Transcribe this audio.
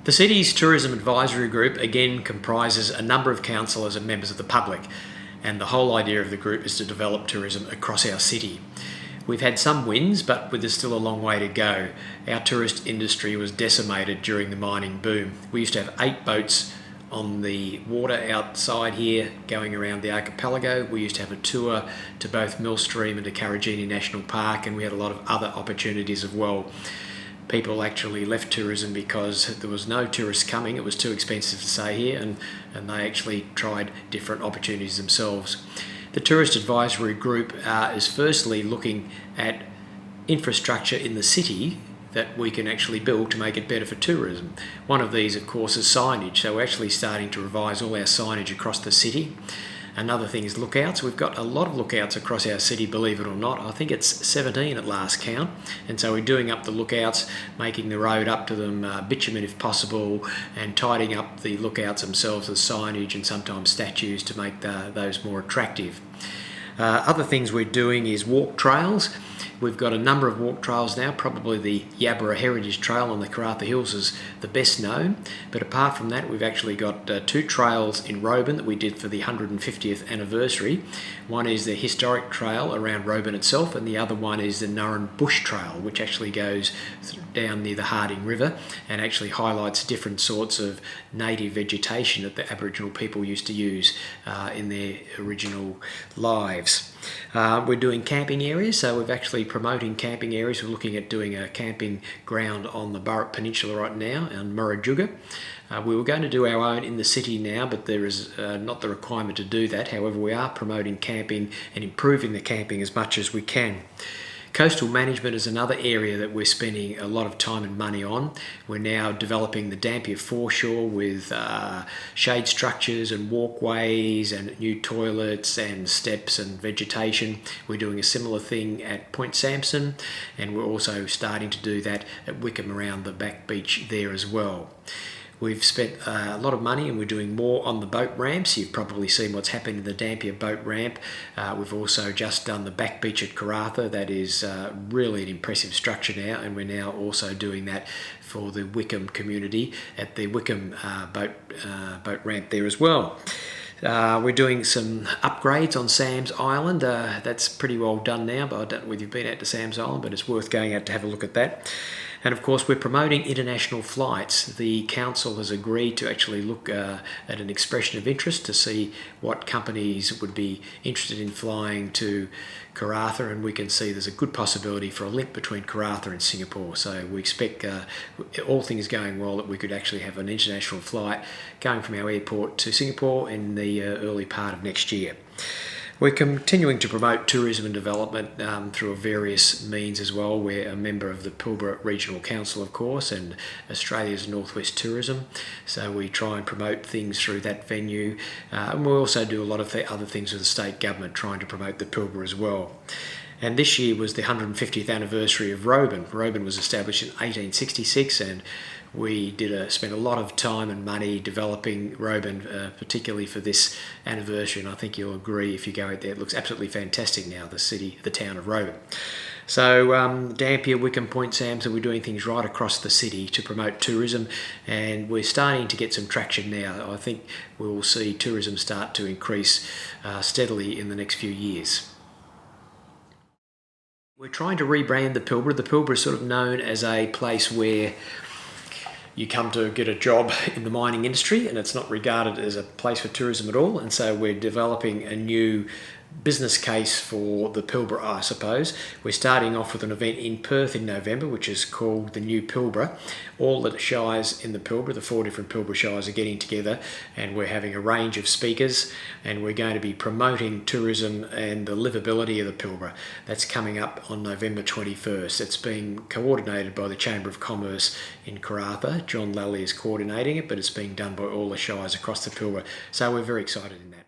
The city's Tourism Advisory Group again comprises a number of councillors and members of the public, and the whole idea of the group is to develop tourism across our city. We've had some wins, but there's still a long way to go. Our tourist industry was decimated during the mining boom. We used to have 8 boats on the water outside here going around the archipelago. We used to have a tour to both Millstream and to Karratha National Park, and we had a lot of other opportunities as well. People actually left tourism because there was no tourists coming. It was too expensive to stay here, and they actually tried different opportunities themselves. The Tourist Advisory Group is firstly looking at infrastructure in the city that we can actually build to make it better for tourism. One of these, of course, is signage. So we're actually starting to revise all our signage across the city. Another thing is lookouts. We've got a lot of lookouts across our city, believe it or not. I think it's 17 at last count. And so we're doing up the lookouts, making the road up to them bitumen if possible, and tidying up the lookouts themselves with signage and sometimes statues to make those more attractive. Other things we're doing is walk trails. We've got a number of walk trails now. Probably the Yabbara Heritage Trail on the Karratha Hills is the best known. But apart from that, we've actually got 2 trails in Roban that we did for the 150th anniversary. One is the historic trail around Roban itself, and the other one is the Nurran Bush Trail, which actually goes down near the Harding River and actually highlights different sorts of native vegetation that the Aboriginal people used to use in their original lives. We're doing camping areas, so we're actually promoting camping areas. We're looking at doing a camping ground on the Burrup Peninsula right now, on Murrayjuga. We were going to do our own in the city now, but there is not the requirement to do that. However, we are promoting camping and improving the camping as much as we can. Coastal management is another area that we're spending a lot of time and money on. We're now developing the Dampier foreshore with shade structures and walkways and new toilets and steps and vegetation. We're doing a similar thing at Point Sampson, and we're also starting to do that at Wickham around the back beach there as well. We've spent a lot of money and we're doing more on the boat ramps. You've probably seen what's happened in the Dampier boat ramp. We've also just done the back beach at Karratha. That is really an impressive structure now, and we're now also doing that for the Wickham community at the Wickham boat ramp there as well. We're doing some upgrades on Sam's Island. That's pretty well done now, but I don't know whether you've been out to Sam's Island, but it's worth going out to have a look at that. And of course, we're promoting international flights. The council has agreed to actually look at an expression of interest to see what companies would be interested in flying to Karratha, and we can see there's a good possibility for a link between Karratha and Singapore. So we expect, all things going well, that we could actually have an international flight going from our airport to Singapore in the early part of next year. We're continuing to promote tourism and development through various means as well. We're a member of the Pilbara Regional Council, of course, and Australia's Northwest Tourism. So we try and promote things through that venue. And we also do a lot of other things with the state government, trying to promote the Pilbara as well. And this year was the 150th anniversary of Roban. Roban was established in 1866, and we spent a lot of time and money developing Roban, particularly for this anniversary. And I think you'll agree if you go out there, it looks absolutely fantastic now, the town of Roban. So Dampier, Wickham, Point Sampson, we're doing things right across the city to promote tourism, and we're starting to get some traction now. I think we will see tourism start to increase steadily in the next few years. We're trying to rebrand the Pilbara. The Pilbara is sort of known as a place where you come to get a job in the mining industry, and it's not regarded as a place for tourism at all. And so we're developing a new business case for the Pilbara, I suppose. We're starting off with an event in Perth in November, which is called the New Pilbara. All the shires in the Pilbara, the 4 different Pilbara shires, are getting together, and we're having a range of speakers, and we're going to be promoting tourism and the livability of the Pilbara. That's coming up on November 21st. It's being coordinated by the Chamber of Commerce in Karratha. John Lally is coordinating it, but it's being done by all the shires across the Pilbara. So we're very excited in that.